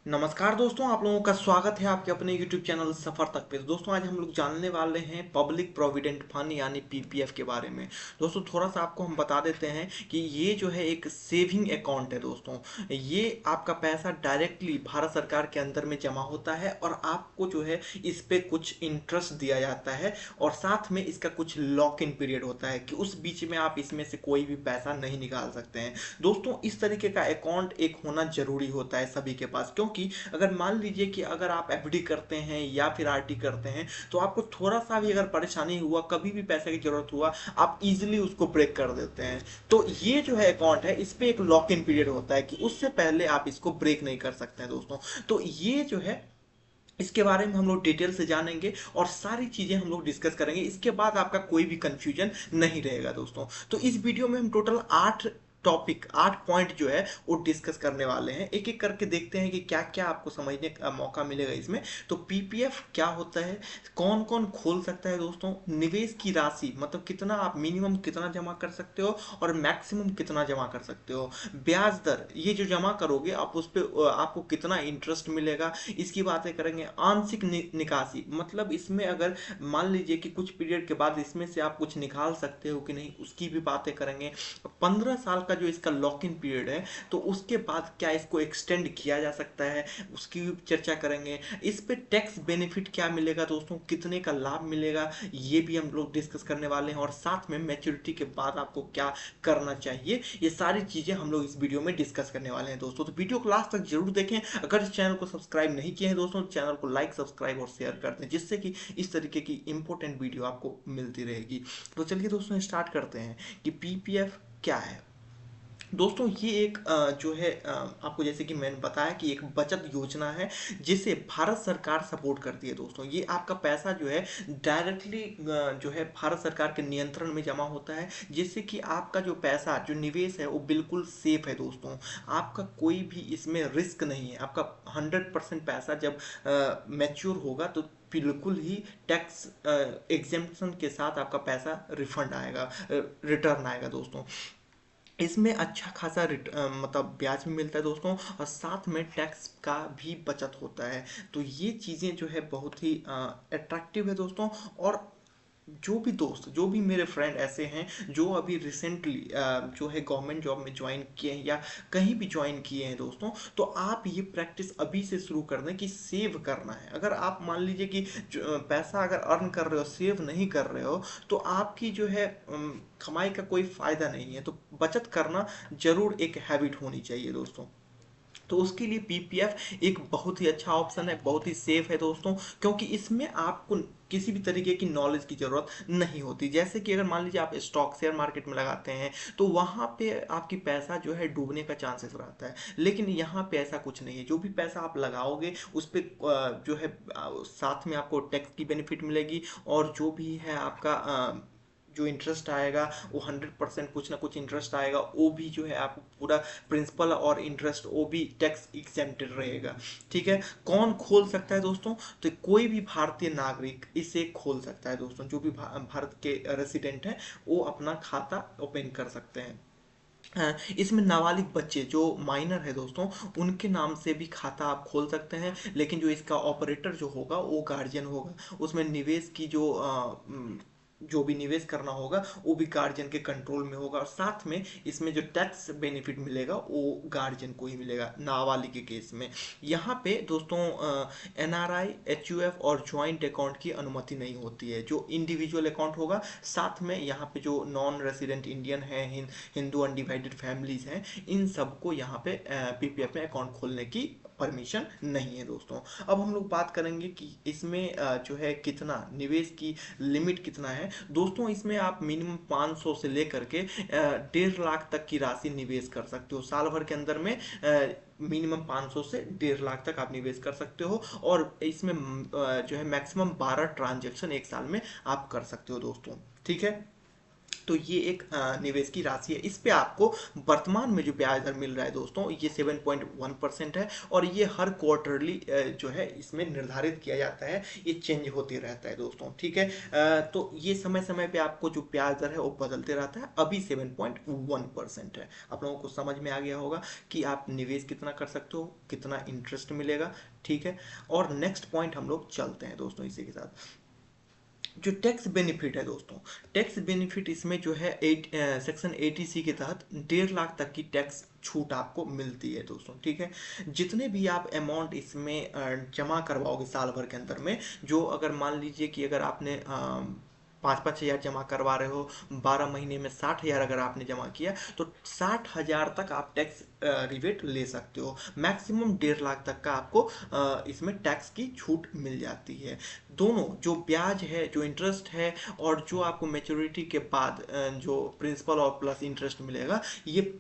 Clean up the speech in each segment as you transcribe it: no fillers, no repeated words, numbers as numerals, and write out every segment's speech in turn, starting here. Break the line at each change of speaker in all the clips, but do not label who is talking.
नमस्कार दोस्तों, आप लोगों का स्वागत है आपके अपने YouTube चैनल सफर तक पे। दोस्तों आज हम लोग जानने वाले हैं पब्लिक प्रोविडेंट फंड यानी पीपीएफ के बारे में। दोस्तों थोड़ा सा आपको हम बता देते हैं कि ये जो है एक सेविंग अकाउंट है। दोस्तों ये आपका पैसा डायरेक्टली भारत सरकार के अंदर में जमा होता है और आपको जो है इस पे कुछ इंटरेस्ट दिया जाता है और साथ में इसका कुछ लॉक इन पीरियड होता है कि उस बीच में आप इसमें से कोई भी पैसा नहीं निकाल सकते हैं। दोस्तों इस तरीके का अकाउंट एक होना जरूरी होता है सभी के पास, क्योंकि अगर मान लीजिए कि अगर आप एफडी करते हैं या फिर आरटी करते हैं तो आपको थोड़ा सा भी अगर परेशानी हुआ, कभी भी पैसे की जरूरत हुआ, आप इजीली उसको ब्रेक कर देते हैं। तो ये जो है अकाउंट है, इस पे एक लॉक इन पीरियड होता है कि उससे पहले आप इसको ब्रेक नहीं कर सकते हैं दोस्तों। तो ये जो है इसके बारे में हम लोग डिटेल से जानेंगे और सारी चीजें हम लोग डिस्कस करेंगे। इसके बाद आपका कोई भी कंफ्यूजन नहीं रहेगा दोस्तों। तो इस वीडियो में हम टोटल 8 पॉइंट जो है वो डिस्कस करने वाले हैं। एक एक करके देखते हैं कि क्या क्या आपको समझने का मौका मिलेगा इसमें। तो पीपीएफ क्या होता है, कौन कौन खोल सकता है दोस्तों, निवेश की राशि मतलब कितना आप मिनिमम कितना जमा कर सकते हो और मैक्सिमम कितना जमा कर सकते हो, ब्याज दर ये जो जमा करोगे आप उस पर आपको कितना इंटरेस्ट मिलेगा, इसकी बातें करेंगे। आंशिक निकासी मतलब इसमें अगर मान लीजिए कि कुछ पीरियड के बाद इसमें से आप कुछ निकाल सकते हो कि नहीं, उसकी भी बातें करेंगे। 15 साल का जो इसका लॉक इन पीरियड है तो उसके बाद क्या इसको एक्सटेंड किया जा सकता है, उसकी भी चर्चा करेंगे। इस पे टैक्स बेनिफिट क्या मिलेगा दोस्तों, कितने का लाभ मिलेगा, ये भी हम लोग डिस्कस करने वाले हैं। और साथ में मैच्योरिटी के बाद आपको क्या करना चाहिए, ये सारी चीजें हम लोग इस वीडियो में डिस्कस करने वाले हैं दोस्तों। तो वीडियो को लास्ट तक जरूर देखें। अगर इस चैनल को सब्सक्राइब नहीं किए हैं दोस्तों, चैनल को लाइक सब्सक्राइब और शेयर कर दें, जिससे कि इस तरीके की इंपॉर्टेंट वीडियो आपको मिलती रहेगी। तो चलिए दोस्तों स्टार्ट करते हैं कि पीपीएफ क्या है। दोस्तों ये एक जो है आपको जैसे कि मैंने बताया कि एक बचत योजना है जिसे भारत सरकार सपोर्ट करती है। दोस्तों ये आपका पैसा जो है डायरेक्टली जो है भारत सरकार के नियंत्रण में जमा होता है, जिससे कि आपका जो पैसा जो निवेश है वो बिल्कुल सेफ है दोस्तों। आपका कोई भी इसमें रिस्क नहीं है। आपका 100% पैसा जब मैच्योर होगा तो बिल्कुल ही टैक्स एग्जेम्पशन के साथ आपका पैसा रिफंड आएगा, रिटर्न आएगा दोस्तों। इसमें अच्छा खासा मतलब ब्याज भी मिलता है दोस्तों और साथ में टैक्स का भी बचत होता है। तो ये चीज़ें जो है बहुत ही अट्रैक्टिव है दोस्तों। और जो भी दोस्त, जो भी मेरे फ्रेंड ऐसे हैं जो अभी रिसेंटली जो है गवर्नमेंट जॉब में ज्वाइन किए हैं या कहीं भी ज्वाइन किए हैं दोस्तों, तो आप ये प्रैक्टिस अभी से शुरू कर दें कि सेव करना है। अगर आप मान लीजिए कि पैसा अगर अर्न कर रहे हो, सेव नहीं कर रहे हो, तो आपकी जो है कमाई का कोई फायदा नहीं है। तो बचत करना जरूर एक हैबिट होनी चाहिए दोस्तों। तो उसके लिए पीपीएफ एक बहुत ही अच्छा ऑप्शन है, बहुत ही सेफ है दोस्तों, क्योंकि इसमें आपको किसी भी तरीके की नॉलेज की जरूरत नहीं होती। जैसे कि अगर मान लीजिए आप स्टॉक शेयर मार्केट में लगाते हैं तो वहां पे आपकी पैसा जो है डूबने का चांसेस रहता है, लेकिन यहाँ पे ऐसा कुछ नहीं है। जो भी पैसा आप लगाओगे उस पे जो है साथ में आपको टैक्स की बेनिफिट मिलेगी और जो भी है आपका जो इंटरेस्ट आएगा वो 100% कुछ ना कुछ इंटरेस्ट आएगा। वो भी जो है आपको पूरा प्रिंसिपल और इंटरेस्ट वो भी टैक्स एग्जेम्प्टेड रहेगा। ठीक है, कौन खोल सकता है दोस्तों, तो कोई भी भारतीय नागरिक इसे खोल सकता है दोस्तों। जो भी भारत के रेसिडेंट हैं वो अपना खाता ओपन कर सकते हैं। इसमें नाबालिग बच्चे जो माइनर है दोस्तों, उनके नाम से भी खाता आप खोल सकते हैं, लेकिन जो इसका ऑपरेटर जो होगा वो गार्जियन होगा। उसमें निवेश की जो भी निवेश करना होगा वो भी गार्जियन के कंट्रोल में होगा और साथ में इसमें जो टैक्स बेनिफिट मिलेगा वो गार्जियन को ही मिलेगा नाबालिग के केस में। यहाँ पे दोस्तों एनआरआई, एचयूएफ और ज्वाइंट अकाउंट की अनुमति नहीं होती है। जो इंडिविजुअल अकाउंट होगा, साथ में यहाँ पे जो नॉन रेसिडेंट इंडियन है, हिंदू अनडिवाइडेड फैमिलीज हैं, इन सबको यहाँ पे पीपीएफ में अकाउंट खोलने की परमिशन नहीं है दोस्तों। अब हम लोग बात करेंगे कि इसमें जो है कितना निवेश की लिमिट कितना है दोस्तों। इसमें आप मिनिमम 500 से लेकर के 1.5 लाख तक की राशि निवेश कर सकते हो। साल भर के अंदर में मिनिमम 500 से 1.5 लाख तक आप निवेश कर सकते हो और इसमें जो है मैक्सिमम 12 ट्रांजेक्शन एक साल में आप कर सकते हो दोस्तों। ठीक है, तो ये एक निवेश की राशि है। इस पे आपको वर्तमान में जो ब्याज दर मिल रहा है दोस्तों, ये 7.1% है और ये हर क्वार्टरली जो है इसमें निर्धारित किया जाता है, ये चेंज होते रहता है दोस्तों, ठीक है। तो ये समय समय पे आपको जो ब्याज दर है वो बदलते रहता है। अभी 7.1% है। आप लोगों को समझ में आ गया होगा कि आप निवेश कितना कर सकते हो, कितना इंटरेस्ट मिलेगा, ठीक है। और नेक्स्ट पॉइंट हम लोग चलते हैं दोस्तों इसी के साथ। जो टैक्स बेनिफिट है दोस्तों, टैक्स बेनिफिट इसमें जो है सेक्शन 80C के तहत 1.5 लाख तक की टैक्स छूट आपको मिलती है दोस्तों, ठीक है। जितने भी आप अमाउंट इसमें जमा करवाओगे साल भर के अंदर में, जो अगर मान लीजिए कि अगर आपने 5-5 हज़ार जमा करवा रहे हो, 12 महीने में 60 हज़ार अगर आपने जमा किया, तो 60 हज़ार तक आप टैक्स रिबेट ले सकते हो। मैक्सिमम 1.5 लाख तक का आपको इसमें टैक्स की छूट मिल जाती है। दोनों जो ब्याज है, जो इंटरेस्ट है, और जो आपको मैच्योरिटी के बाद जो प्रिंसिपल और प्लस इंटरेस्ट मिलेगा, ये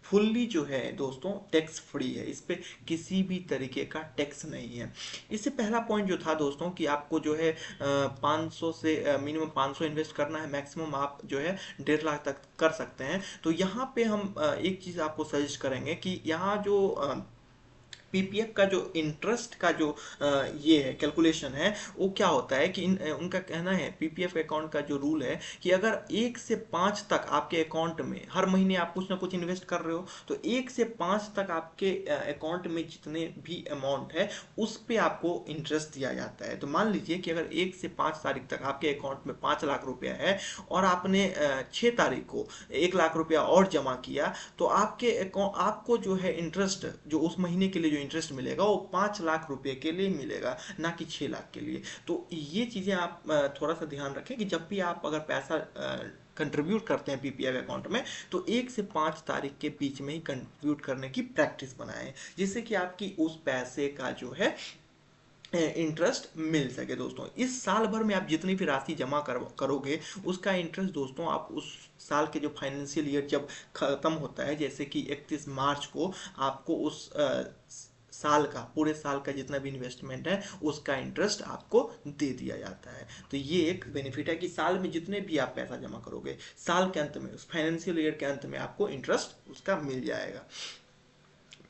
फुल्ली जो है दोस्तों टैक्स फ्री है। इस पे किसी भी तरीके का टैक्स नहीं है। इससे पहला पॉइंट जो था दोस्तों कि आपको जो है 500 से मिनिमम 500 इन्वेस्ट करना है, मैक्सिमम आप जो है 1.5 लाख तक कर सकते हैं। तो यहाँ पे हम एक चीज़ आपको सजेस्ट करेंगे कि यहाँ जो पीपीएफ का जो इंटरेस्ट का जो ये है कैलकुलेशन है, वो क्या होता है कि उनका कहना है, पीपीएफ अकाउंट का जो रूल है कि अगर 1 से 5 तक आपके अकाउंट में हर महीने आप कुछ ना कुछ इन्वेस्ट कर रहे हो, तो 1 से 5 तक आपके अकाउंट में जितने भी अमाउंट है उस पे आपको इंटरेस्ट दिया जाता है। तो मान लीजिए कि अगर 1 से 5 तारीख तक आपके अकाउंट में 5 लाख रुपया है और आपने 6 तारीख को 1 लाख रुपया और जमा किया, तो आपके अकाउंट आपको जो है इंटरेस्ट जो उस महीने के लिए इंटरेस्ट मिलेगा वो 5 लाख रुपए के लिए मिलेगा, ना कि 6 लाख के लिए। तो ये चीजें आप थोड़ा सा ध्यान रखें कि जब भी आप अगर पैसा कंट्रीब्यूट करते हैं पीपीएफ अकाउंट में, तो 1 से 5 तारीख के बीच में ही कंट्रीब्यूट करने की प्रैक्टिस बनाएं, जिससे कि आपकी उस पैसे का जो है इंटरेस्ट मिल सके दोस्तों। इस साल भर में आप जितनी भी राशि जमा करोगे, उसका इंटरेस्ट दोस्तों आप उस साल के जो फाइनेंशियल ईयर जब खत्म होता है, जैसे कि 31 मार्च को, आपको उस साल का, पूरे साल का जितना भी इन्वेस्टमेंट है उसका इंटरेस्ट आपको दे दिया जाता है। तो ये एक बेनिफिट है कि साल में जितने भी आप पैसा जमा करोगे, साल के अंत में, उस फाइनेंशियल ईयर के अंत में आपको इंटरेस्ट उसका मिल जाएगा।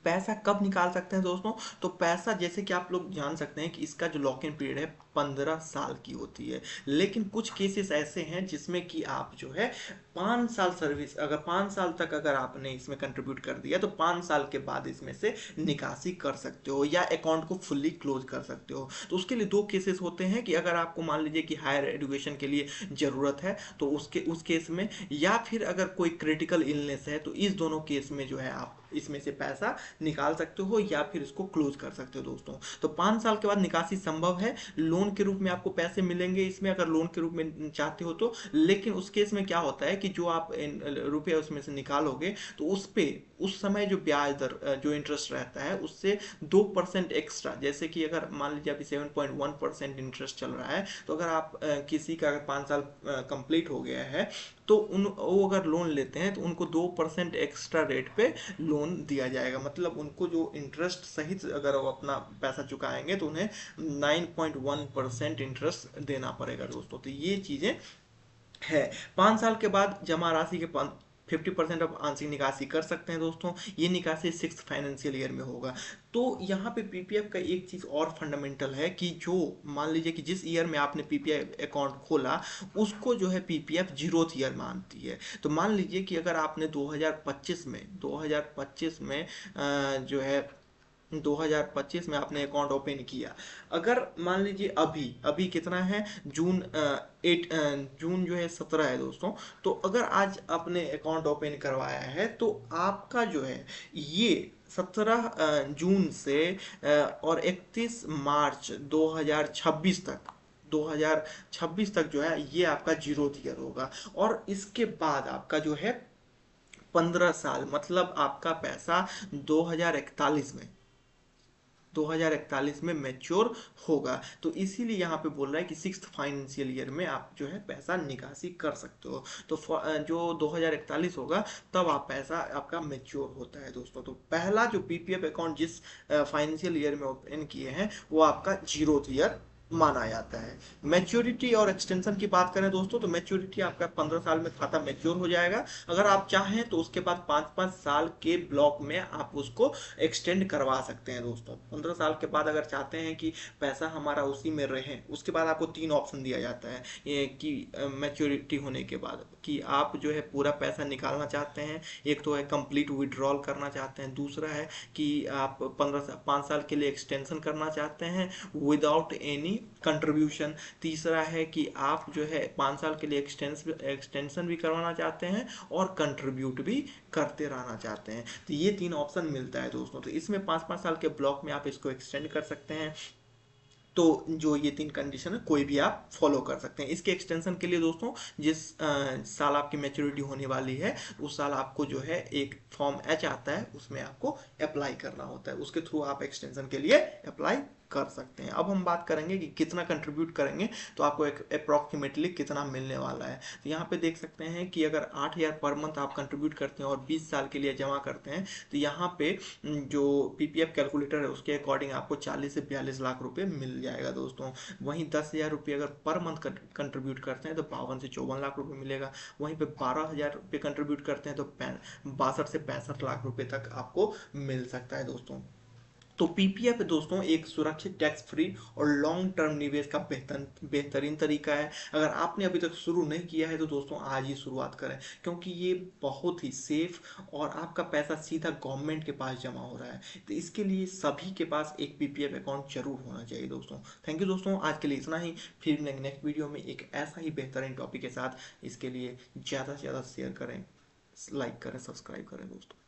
पैसा कब निकाल सकते हैं दोस्तों? तो पैसा, जैसे कि आप लोग जान सकते हैं कि इसका जो लॉक इन पीरियड है 15 साल की होती है, लेकिन कुछ केसेस ऐसे हैं जिसमें कि आप जो है 5 साल सर्विस, अगर 5 साल तक अगर आपने इसमें कंट्रीब्यूट कर दिया, तो 5 साल के बाद इसमें से निकासी कर सकते हो या अकाउंट को फुल्ली क्लोज कर सकते हो। तो उसके लिए 2 केसेस होते हैं कि अगर आपको मान लीजिए कि हायर एजुकेशन के लिए ज़रूरत है, तो उस केस में, या फिर अगर कोई क्रिटिकल इलनेस है, तो इस दोनों केस में जो है आप इसमें से पैसा निकाल सकते हो या फिर इसको क्लोज कर सकते हो दोस्तों। तो 5 साल के बाद निकासी संभव है। लोन के रूप में आपको पैसे मिलेंगे इसमें, अगर लोन के रूप में चाहते हो तो। लेकिन उस केस में क्या होता है कि जो आप रुपये उसमें से निकालोगे, तो उस पे उस समय जो ब्याज दर, जो इंटरेस्ट रहता है, उससे 2% एक्स्ट्रा, जैसे कि अगर मान लीजिए अभी 7.1% इंटरेस्ट चल रहा है, तो अगर आप किसी का अगर 5 साल कंप्लीट हो गया है, तो वो अगर लोन लेते हैं तो उनको 2% एक्स्ट्रा रेट पे लोन दिया जाएगा। मतलब उनको जो इंटरेस्ट सहित अगर वो अपना पैसा चुकाएंगे, तो उन्हें 9.1% इंटरेस्ट देना पड़ेगा दोस्तों। तो ये चीज़ें है। 5 साल के बाद जमा राशि के 50% आप आंशिक निकासी कर सकते हैं दोस्तों। ये निकासी 6th फाइनेंशियल ईयर में होगा। तो यहाँ पे पीपीएफ का एक चीज़ और फंडामेंटल है कि जो मान लीजिए कि जिस ईयर में आपने पीपीएफ अकाउंट खोला, उसको जो है पीपीएफ 0th ईयर मानती है। तो मान लीजिए कि अगर आपने 2025 में जो है 2025 में आपने अकाउंट ओपन किया, अगर मान लीजिए अभी कितना है, जून जो है 17 है दोस्तों। तो अगर आज आपने अकाउंट ओपन करवाया है, तो आपका जो है ये 17 जून से और 31 मार्च 2026 तक जो है ये आपका 0th ईयर होगा। और इसके बाद आपका जो है 15 साल, मतलब आपका पैसा 2041 में मैच्योर होगा। तो इसीलिए यहाँ पे बोल रहा है कि 6th फाइनेंशियल ईयर में आप जो है पैसा निकासी कर सकते हो। तो जो 2041 होगा, तब आप पैसा आपका मैच्योर होता है दोस्तों। तो पहला जो पीपीएफ अकाउंट जिस फाइनेंशियल ईयर में ओपन किए हैं, वो आपका 0th ईयर माना जाता है। मैच्योरिटी और एक्सटेंशन की बात करें दोस्तों, तो मैच्योरिटी आपका 15 साल में खाता मैच्योर हो जाएगा। अगर आप चाहें तो उसके बाद 5-5 साल के ब्लॉक में आप उसको एक्सटेंड करवा सकते हैं दोस्तों। 15 साल के बाद अगर चाहते हैं कि पैसा हमारा उसी में रहे, उसके बाद आपको 3 ऑप्शन दिया जाता है ये कि मैच्योरिटी होने के बाद कि आप जो है पूरा पैसा निकालना चाहते हैं, एक तो है कंप्लीट विड्रॉल करना चाहते हैं, दूसरा है कि आप 5 साल के लिए एक्सटेंशन करना चाहते हैं विदाउट एनी कंट्रीब्यूशन, तीसरा है कि आप जो है 5 साल के लिए एक्सटेंशन भी करवाना चाहते हैं और कंट्रीब्यूट भी करते रहना चाहते हैं। तो ये 3 ऑप्शन मिलता है दोस्तों। तो इसमें 5-5 साल के ब्लॉक में आप इसको एक्सटेंड कर सकते हैं। तो जो ये 3 कंडीशन है कोई भी आप फॉलो कर सकते हैं। इसके एक्सटेंशन के लिए दोस्तों जिस साल आपकी मैच्योरिटी होने वाली है उस साल आपको जो है एक फॉर्म एच आता है, उसमें आपको अप्लाई करना होता है, उसके थ्रू आप एक्सटेंशन के लिए अप्लाई कर सकते हैं। अब हम बात करेंगे कि कितना कंट्रीब्यूट करेंगे तो आपको एक अप्रॉक्सीमेटली कितना मिलने वाला है। तो यहाँ पे देख सकते हैं कि अगर 8,000 पर मंथ आप कंट्रीब्यूट करते हैं और 20 साल के लिए जमा करते हैं तो यहाँ पे जो पीपीएफ कैलकुलेटर है उसके अकॉर्डिंग आपको 40 से 42 लाख रुपए मिल जाएगा दोस्तों। वहीं 10,000 रुपये अगर पर मंथ कंट्रीब्यूट करते हैं तो 52 से 54 लाख रुपए मिलेगा। वहीं पे 12,000 रुपये कंट्रीब्यूट करते हैं तो 62 से 65 लाख रुपए तक आपको मिल सकता है दोस्तों। तो पीपीएफ दोस्तों एक सुरक्षित, टैक्स फ्री और लॉन्ग टर्म निवेश का बेहतरीन तरीका है। अगर आपने अभी तक शुरू नहीं किया है तो दोस्तों आज ही शुरुआत करें, क्योंकि ये बहुत ही सेफ और आपका पैसा सीधा गवर्नमेंट के पास जमा हो रहा है। तो इसके लिए सभी के पास एक पीपीएफ अकाउंट जरूर होना चाहिए दोस्तों। थैंक यू दोस्तों, आज के लिए इतना ही। फिर मिलेंगे नेक्स्ट वीडियो में एक ऐसा ही बेहतरीन टॉपिक के साथ। इसके लिए ज़्यादा से ज़्यादा शेयर करें, लाइक करें, सब्सक्राइब करें दोस्तों।